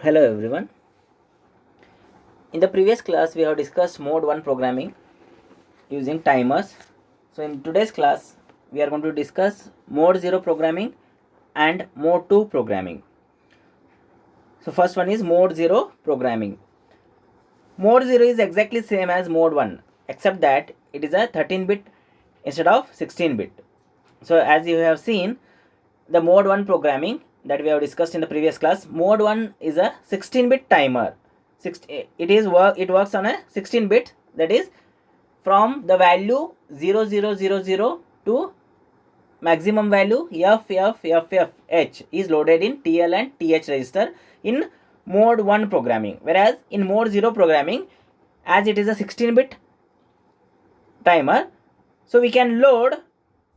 Hello everyone. In the previous class, we have discussed mode 1 programming using timers. So, in today's class, we are going to discuss mode 0 programming and mode 2 programming. So, first one is mode 0 programming. Mode 0 is exactly same as mode 1 except that it is a 13-bit instead of 16-bit. So, as you have seen, the mode 1 programming that we have discussed in the previous class, mode 1 is a 16-bit timer. It works on a 16-bit, that is from the value 0000 to maximum value FFFFH is loaded in TL and TH register in mode 1 programming, whereas in mode 0 programming, as it is a 16-bit timer, so we can load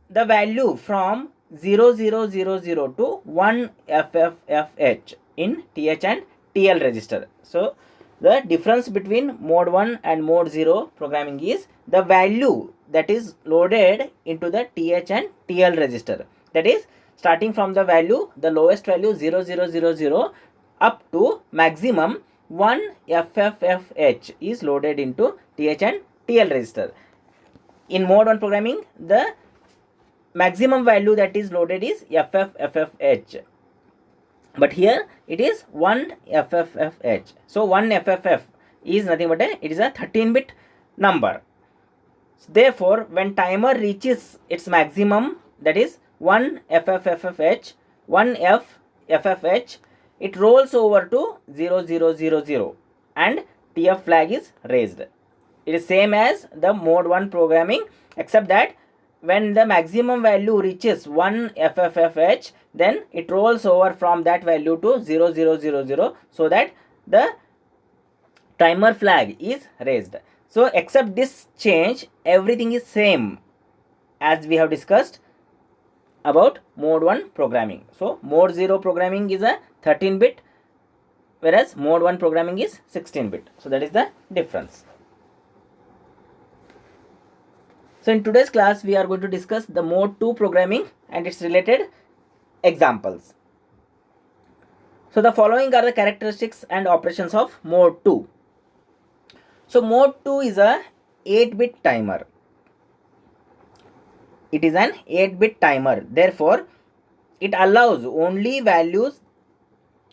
the value from 0000 to 1 FFFH in TH and TL register. So the difference between mode 1 and mode 0 programming is the value that is loaded into the TH and TL register. That is starting from the value, the lowest value 0000 up to maximum 1 FFFH is loaded into TH and TL register. In mode 1 programming, the maximum value that is loaded is FFFFH. But here it is 1 FFFH. So 1 FFF is nothing but it is a 13-bit number. Therefore, when timer reaches its maximum, that is 1 FFFFH, 1 FFFH, it rolls over to 0000 and TF flag is raised. It is same as the mode 1 programming except that when the maximum value reaches 1 FFFH, then it rolls over from that value to 0000 so that the timer flag is raised. So except this change, everything is same as we have discussed about mode 1 programming. So mode 0 programming is a 13-bit, whereas mode 1 programming is 16-bit. So that is the difference. So in today's class, we are going to discuss the mode 2 programming and its related examples. So the following are the characteristics and operations of mode 2. So mode 2 is a 8-bit timer. It is an 8-bit timer. Therefore, it allows only values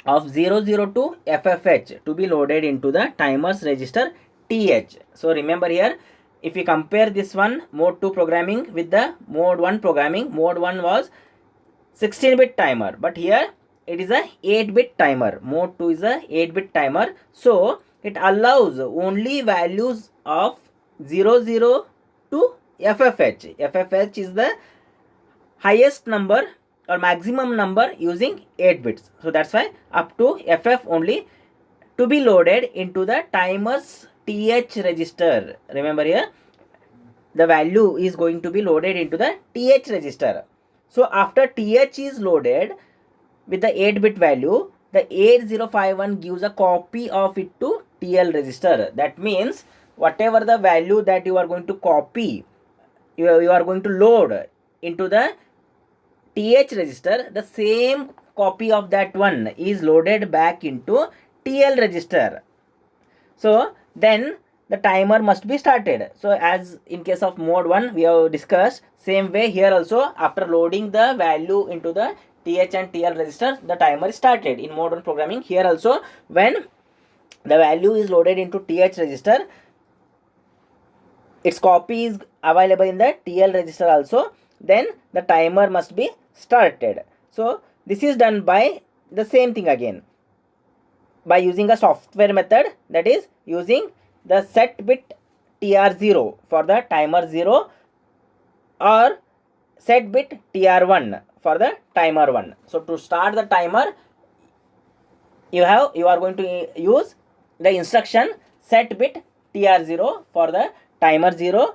of 00 to FFH to be loaded into the timer's register TH. So remember here, if we compare this one mode 2 programming with the mode 1 programming, mode 1 was 16-bit timer, but here it is a 8-bit timer. Mode 2 is a 8-bit timer, so it allows only values of 00 to FFH. FFH is the highest number or maximum number using 8 bits. So that's why up to FF only to be loaded into the timer's TH register. Remember here, the value is going to be loaded into the TH register. So after TH is loaded with the 8-bit value, the 8051 gives a copy of it to TL register. That means whatever the value that you are going to copy, you are going to load into the TH register, the same copy of that one is loaded back into TL register. So then the timer must be started. So as in case of mode 1 we have discussed, same way here also, after loading the value into the TH and TL register, the timer is started. In mode 1 programming, here also when the value is loaded into TH register, its copy is available in the TL register also, then the timer must be started. So this is done by the same thing again, by using a software method, that is using the set bit TR0 for the timer 0 or set bit TR1 for the timer 1. So to start the timer, you are going to use the instruction set bit TR0 for the timer 0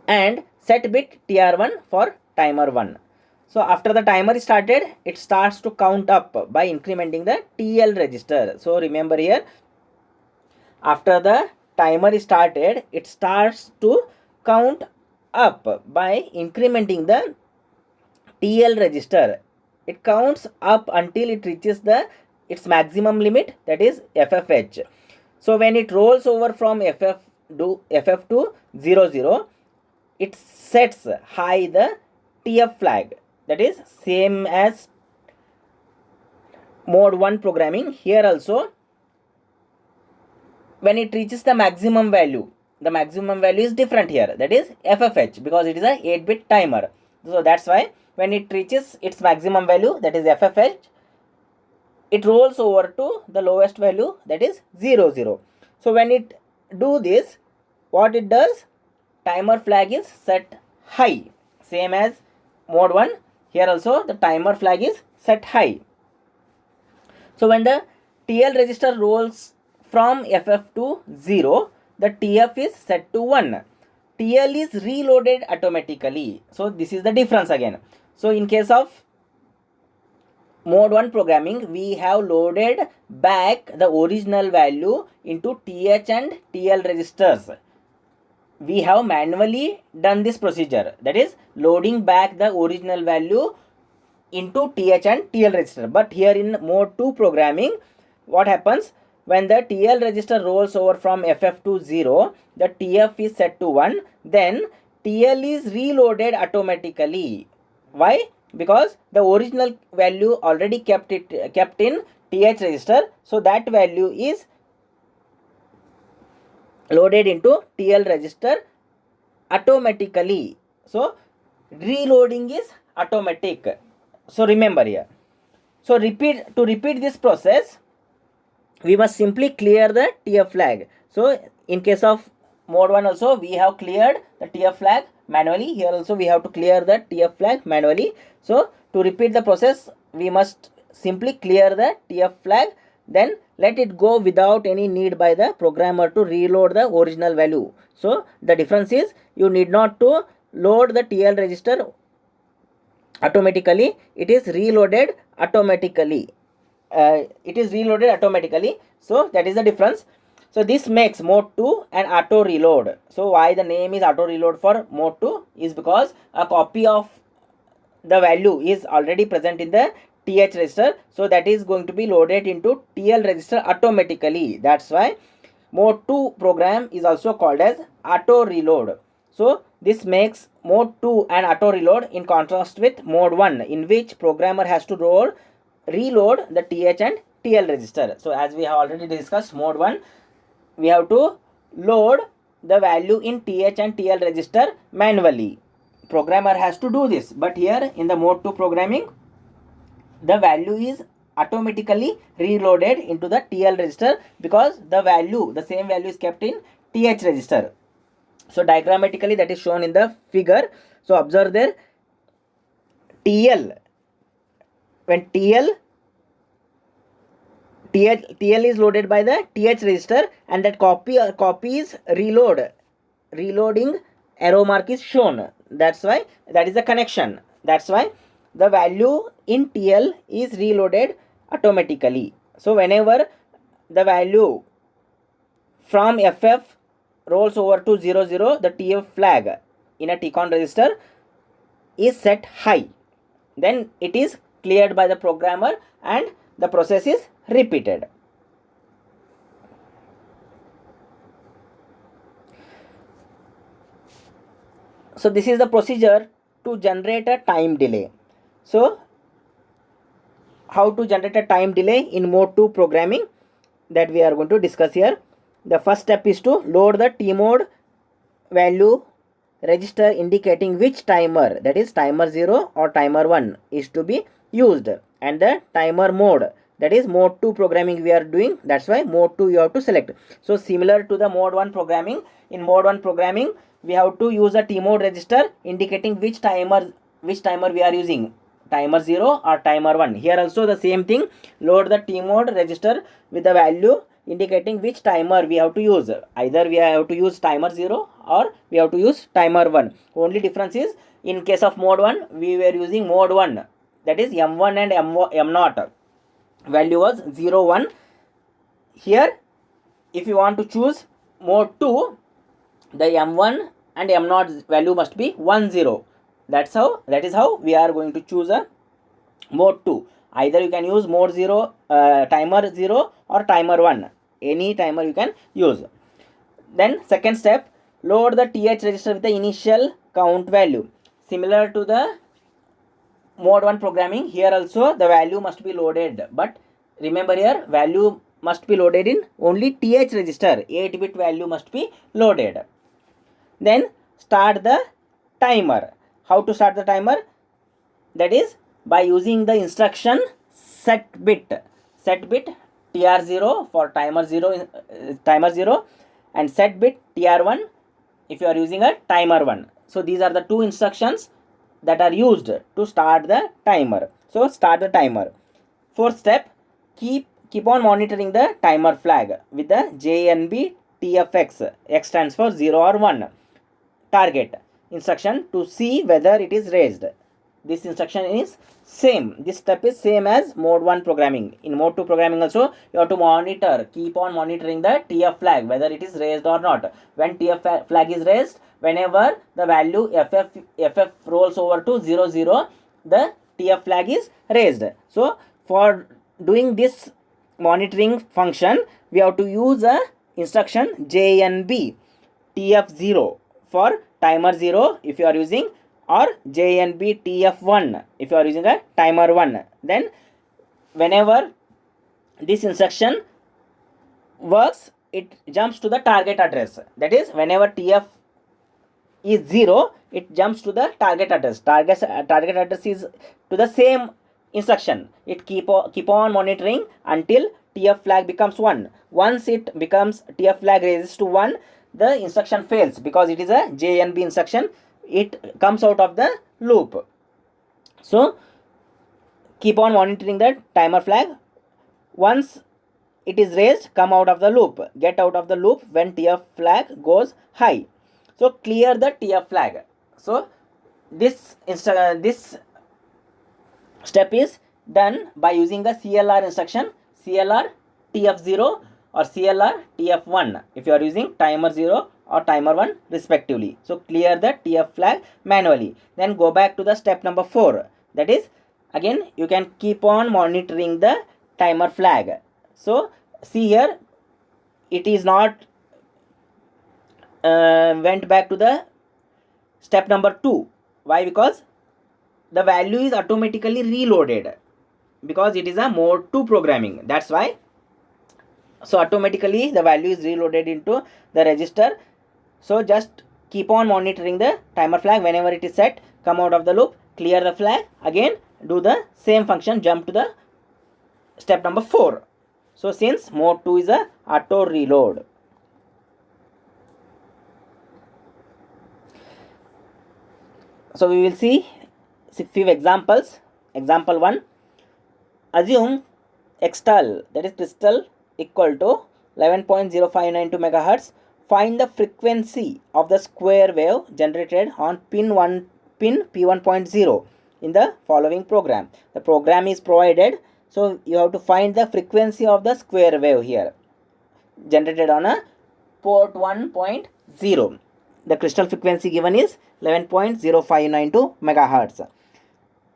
and set bit TR1 for timer 1. So after the timer is started, it starts to count up by incrementing the TL register. So remember here, after the timer is started, it starts to count up by incrementing the TL register it counts up until it reaches its maximum limit, that is FFH. So when it rolls over from FF to 0 0, it sets high the TF flag, that is same as mode 1 programming. Here also, when it reaches the maximum value is different here, that is FFH, because it is a 8-bit timer. So that's why when it reaches its maximum value, that is FFH, it rolls over to the lowest value, that is 0 0. So when it do this, what it does, timer flag is set high, same as mode 1. Here also the timer flag is set high. So when the TL register rolls from FF to 0, the TF is set to 1. TL is reloaded automatically. So this is the difference again. So in case of mode 1 programming, we have loaded back the original value into TH and TL registers. We have manually done this procedure, that is loading back the original value into TH and TL register. But here in mode 2 programming, what happens, when the TL register rolls over from FF to 0, the TF is set to 1, then TL is reloaded automatically. Why? Because the original value already kept in TH register, so that value is loaded into TL register automatically. So reloading is automatic. So remember here. So to repeat this process, we must simply clear the TF flag. So in case of mode 1 also, we have cleared the TF flag manually. Here also we have to clear the TF flag manually. So to repeat the process, we must simply clear the TF flag, then let it go without any need by the programmer to reload the original value. So the difference is, you need not to load the TL register automatically, it is reloaded automatically. So that is the difference. So this makes mode 2 an auto reload. So why the name is auto reload for mode 2 is because a copy of the value is already present in the TH register, so that is going to be loaded into TL register automatically. That's why mode 2 program is also called as auto reload. So this makes mode 2 an auto reload, in contrast with mode 1, in which programmer has to reload the TH and TL register. So as we have already discussed, mode 1, we have to load the value in TH and TL register manually. Programmer has to do this, but here in the mode 2 programming, the value is automatically reloaded into the TL register, because the same value is kept in TH register. So diagrammatically that is shown in the figure. So observe there, TL, when TL is loaded by the TH register, and that copy is reloading arrow mark is shown. That's why, that is the connection. That's why the value in TL is reloaded automatically. So whenever the value from FF rolls over to 0 0, the TF flag in a TCON register is set high. Then it is cleared by the programmer and the process is repeated. So this is the procedure to generate a time delay. So how to generate a time delay in mode 2 programming, that we are going to discuss here. The first step is to load the T-mode value register indicating which timer, that is timer 0 or timer 1, is to be used, and the timer mode, that is mode 2 programming we are doing. That's why mode 2 you have to select. So similar to the mode 1 programming, in mode 1 programming we have to use a T-mode register indicating which timer we are using, timer 0 or timer 1. Here also the same thing, load the T-mode register with the value indicating which timer we have to use. Either we have to use timer 0 or we have to use timer 1. Only difference is, in case of mode 1 we were using mode 1, that is M1 and M0, value was 0 1. Here if you want to choose mode 2, the M1 and M0 value must be 1 0. That is how we are going to choose a mode 2. Either you can use mode 0, timer 0 or timer 1. Any timer you can use. Then second step, load the TH register with the initial count value. Similar to the mode 1 programming, here also the value must be loaded. But remember here, value must be loaded in only TH register. 8-bit value must be loaded. Then start the timer. How to start the timer? That is by using the instruction set bit tr0 for timer 0 and set bit tr1 if you are using a timer 1. So these are the two instructions that are used to start the timer. So start the timer. Fourth step, keep on monitoring the timer flag with the JNB TFX. X stands for 0 or 1 target instruction to see whether it is raised. This instruction is same. This step is same as mode 1 programming. In mode 2 programming also, you have to monitor, keep on monitoring the TF flag, whether it is raised or not. When TF flag is raised, whenever the value FF rolls over to 0, 0, the TF flag is raised. So for doing this monitoring function, we have to use a instruction JNB TF0 for timer 0 if you are using, or JNB TF1 if you are using a timer 1. Then whenever this instruction works, it jumps to the target address. That is, whenever TF is 0, it jumps to the target address. Target address is to the same instruction. It keep on monitoring until TF flag becomes 1. Once it becomes TF flag raises to 1, the instruction fails because it is a JNB instruction. It comes out of the loop. So keep on monitoring the timer flag. Once it is raised, come out of the loop. Get out of the loop when TF flag goes high. So clear the TF flag. So this step is done by using the CLR instruction, CLR TF0 or CLR TF1 if you are using timer 0 or timer 1 respectively. So clear the TF flag manually. Then go back to the step number 4. That is, again you can keep on monitoring the timer flag. So see here, it is not went back to the step number 2. Why? Because the value is automatically reloaded, because it is a mode 2 programming. That's why. So automatically the value is reloaded into the register. So just keep on monitoring the timer flag. Whenever it is set, come out of the loop, clear the flag, again do the same function, jump to the step number 4. So since mode 2 is a auto reload. So we will see few examples. Example 1. Assume xtal, that is crystal, equal to 11.0592 megahertz. Find the frequency of the square wave generated on pin P1.0 in the following program. The program is provided, so you have to find the frequency of the square wave here generated on a port 1.0. The crystal frequency given is 11.0592 megahertz.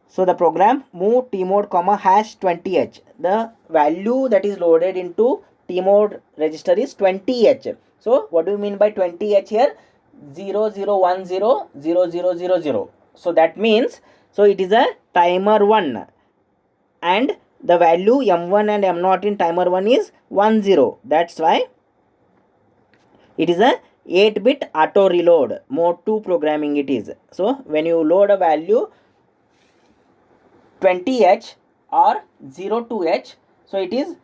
So the program move tmode #20h. The value that is loaded into tmode register is 20h. So what do you mean by 20h here? 00100000. So that means, so it is a timer 1 and the value M1 and M0 in timer 1 is 10. That's why it is a 8-bit auto reload, mode 2 programming it is. So when you load a value 20h or 02h, so it is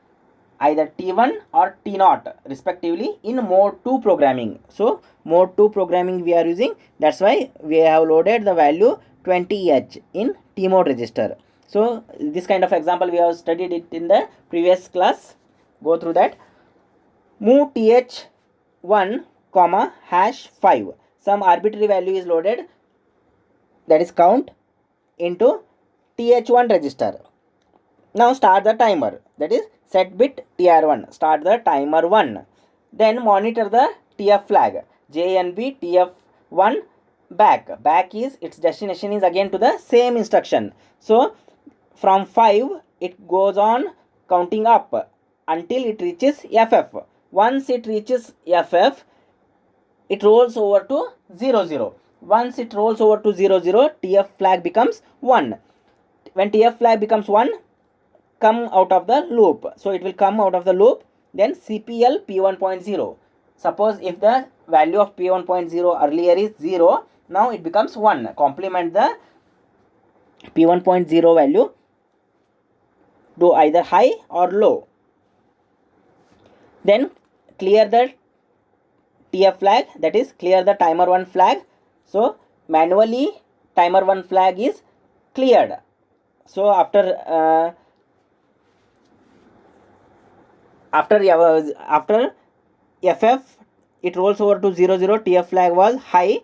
either T1 or T0 respectively in mode 2 programming. So mode 2 programming we are using, that's why we have loaded the value 20h in T mode register. So this kind of example we have studied it in the previous class. Go through that. Move th1 #5. Some arbitrary value is loaded, that is count, into th1 register. Now start the timer, that is set bit tr1. Start the timer 1. Then monitor the tf flag, JNB tf1 back. Back is its destination is again to the same instruction. So from 5 it goes on counting up until it reaches FF. Once it reaches FF, it rolls over to 0 0. Once it rolls over to 0 0, TF flag becomes 1. When TF flag becomes 1, come out of the loop. So it will come out of the loop. Then CPL P1.0. Suppose if the value of P1.0 earlier is 0, now it becomes 1. Complement the P1.0 value to either high or low. Then clear the TF flag, that is clear the timer 1 flag. So manually timer 1 flag is cleared. So after FF it rolls over to 0 0, TF flag was high,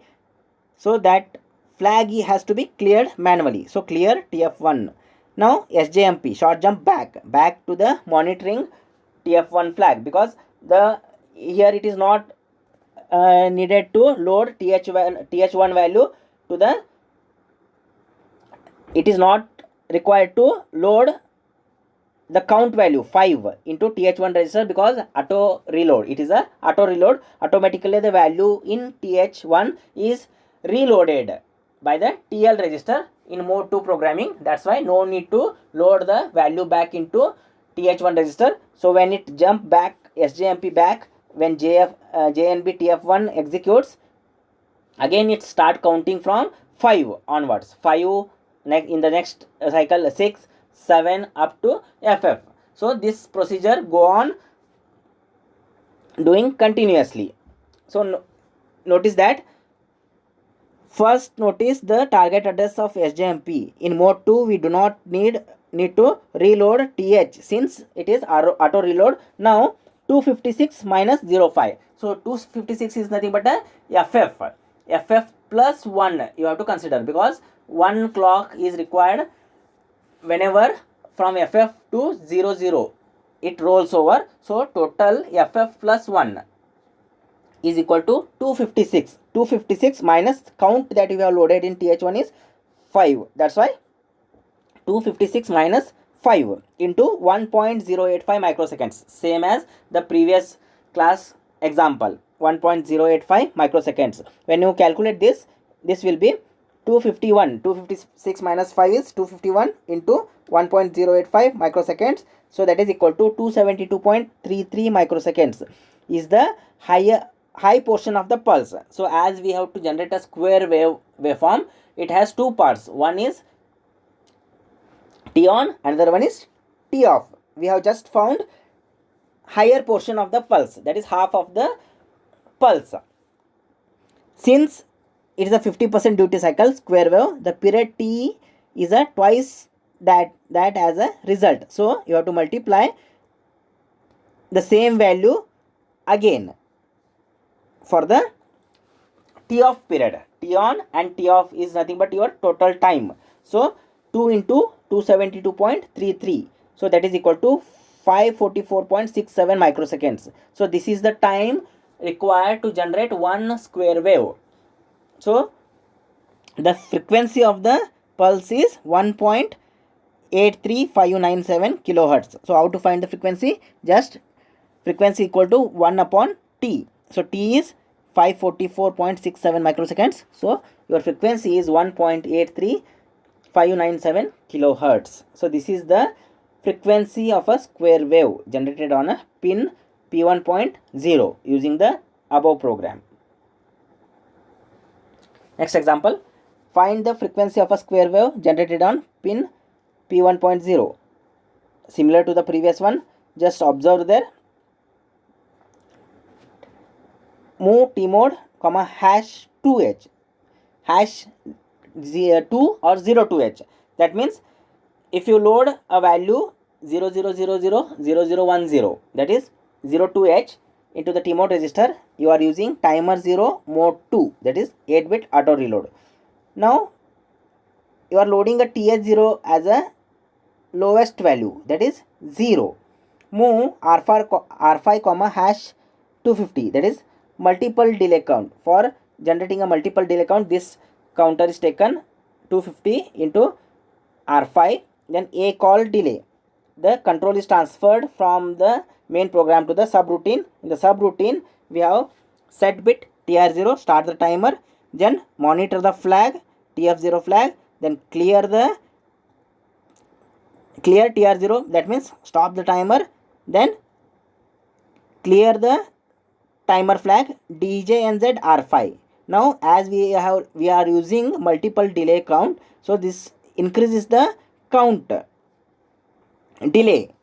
so that flag has to be cleared manually. So clear TF1. Now SJMP, short jump back to the monitoring TF1 flag, because here it is not needed to load TH1 value to the, it is not required to load the count value 5 into TH1 register, because auto reload, it is a auto reload. Automatically the value in TH1 is reloaded by the TL register in mode 2 programming. That's why no need to load the value back into TH1 register. So when it jump back, SJMP back, when JNB TF1 executes, again it start counting from 5 onwards. 5 in the next cycle, 6, 7 up to FF. So this procedure go on doing continuously. So notice that, first notice the target address of SJMP. In mode 2 we do not need to reload TH, since it is auto reload. Now 256 minus 05. So 256 is nothing but a FF plus 1 you have to consider, because 1 clock is required whenever from FF to 0 0 it rolls over. So total FF plus 1 is equal to 256. 256 minus count that we have loaded in TH1 is 5. That's why 256 minus 5 into 1.085 microseconds, same as the previous class example, 1.085 microseconds. When you calculate this will be 251. 256 minus 5 is 251 into 1.085 microseconds. So that is equal to 272.33 microseconds is the high portion of the pulse. So as we have to generate a square waveform, it has two parts. One is T on, another one is T off. We have just found higher portion of the pulse, that is half of the pulse. Since it is a 50% duty cycle square wave, the period T is a twice that as a result. So you have to multiply the same value again for the T off period. T on and T off is nothing but your total time. So 2 into 272.33. So that is equal to 544.67 microseconds. So this is the time required to generate one square wave. So the frequency of the pulse is 1.83597 kilohertz. So how to find the frequency? Just frequency equal to 1 upon T. So T is 544.67 microseconds. So your frequency is 1.83597 kilohertz. So this is the frequency of a square wave generated on a pin P1.0 using the above program. Next example, find the frequency of a square wave generated on pin P1.0. Similar to the previous one, just observe there. Move T mode, comma hash 2H, hash 2 or 02H. That means if you load a value 00000010, that is 02H into the T mode register, you are using timer 0 mode 2, that is 8-bit auto reload. Now you are loading a TH0 as a lowest value, that is 0. Move R5 comma hash 250, that is multiple delay count. For generating a multiple delay count, this counter is taken 250 into R5, then a call delay. The control is transferred from the main program to the subroutine. In the subroutine, we have set bit TR0, start the timer, then monitor the flag, TF0 flag, then clear TR0, that means stop the timer, then clear the timer flag DJNZ R5. Now as we are using multiple delay count, so this increases the count delay.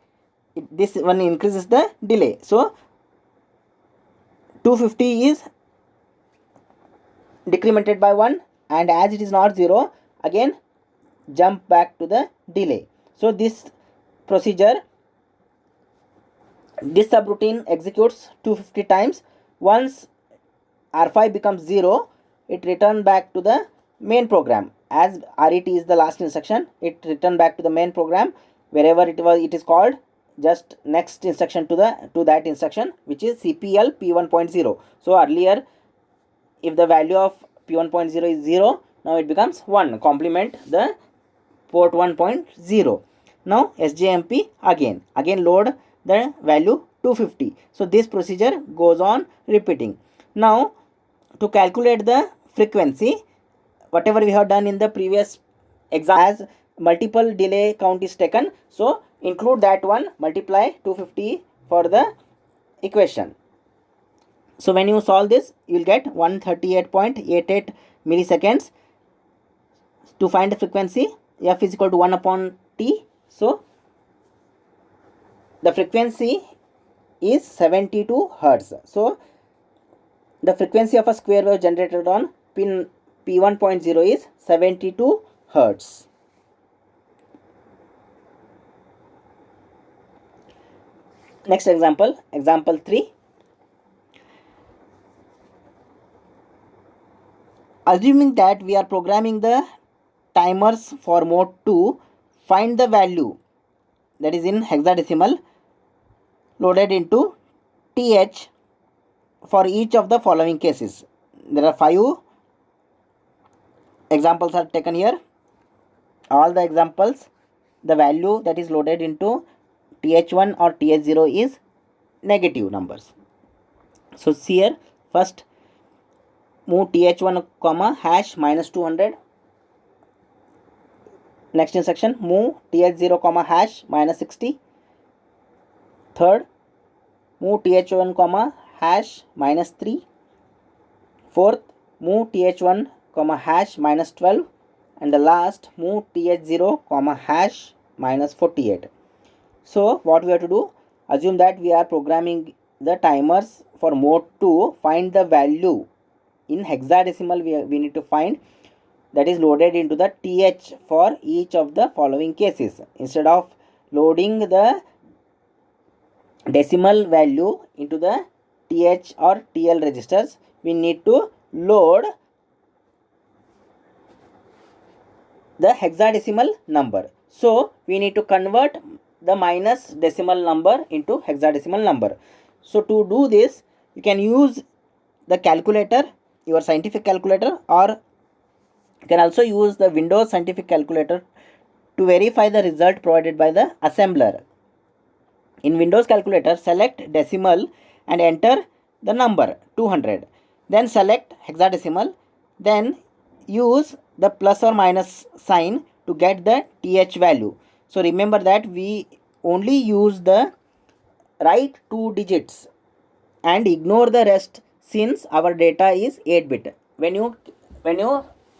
This one increases the delay. So 250 is decremented by 1, and as it is not 0, again jump back to the delay. So this procedure, this subroutine executes 250 times. Once R5 becomes 0, it returns back to the main program. As RET is the last instruction, it return back to the main program. Wherever it is called, just next instruction to that instruction, which is CPL P1.0. So earlier, if the value of P1.0 is 0, now it becomes 1, complement the port 1.0. Now SJMP again load the value 250. So this procedure goes on repeating. Now to calculate the frequency, whatever we have done in the previous exam, as multiple delay count is taken, so include that one, multiply 250 for the equation. So when you solve this, you will get 138.88 milliseconds. To find the frequency, f is equal to 1 upon t. So the frequency is 72 hertz. So the frequency of a square wave generated on pin P1.0 is 72 hertz. Next example, example 3. Assuming that we are programming the timers for mode 2, find the value that is in hexadecimal loaded into TH for each of the following cases. There are 5 examples are taken here. All the examples, the value that is loaded into TH1 or TH0 is negative numbers. So here first move TH1 comma hash minus 200. Next instruction, move TH0 comma hash minus 60. Third, move TH1 comma hash minus 3. Fourth, move TH1 comma hash minus 12. And the last, move TH0 comma hash minus 48. So what we have to do, assume that we are programming the timers for mode 2, find the value in hexadecimal. We need to find that is loaded into the TH for each of the following cases. Instead of loading the decimal value into the TH or TL registers, we need to load the hexadecimal number. So we need to convert the minus decimal number into hexadecimal number. So to do this, you can use the calculator, your scientific calculator, or you can also use the Windows scientific calculator to verify the result provided by the assembler. In Windows calculator, select decimal and enter the number 200. Then select hexadecimal. Then use the plus or minus sign to get the TH value. So remember that we only use the right 2 digits and ignore the rest, since our data is 8-bit. When you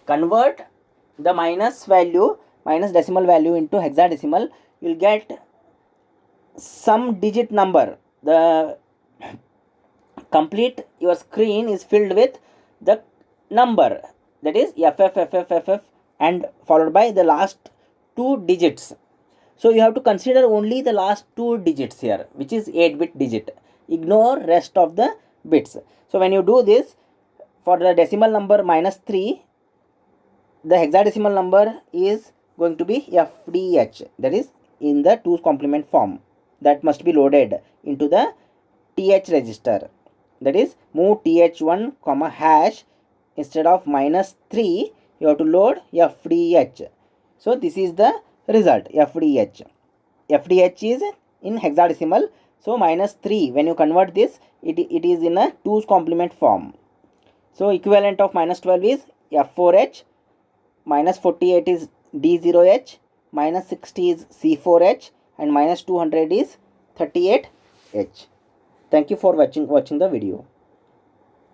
convert the minus decimal value into hexadecimal, you will get some digit number. The complete your screen is filled with the number, that is FFFFFF, and followed by the last 2 digits. So you have to consider only the last 2 digits here, which is 8-bit digit. Ignore rest of the bits. So when you do this, for the decimal number minus 3, the hexadecimal number is going to be FDH, that is in the 2's complement form, that must be loaded into the TH register. That is, move TH1 comma hash, instead of minus 3 you have to load FDH. So this is the result FDH. FDH is in hexadecimal, so -3 when you convert this, it is in a 2's complement form. So equivalent of -12 is F4H, -48 is D0H, -60 is C4H, and -200 is 38H. Thank you for watching the video.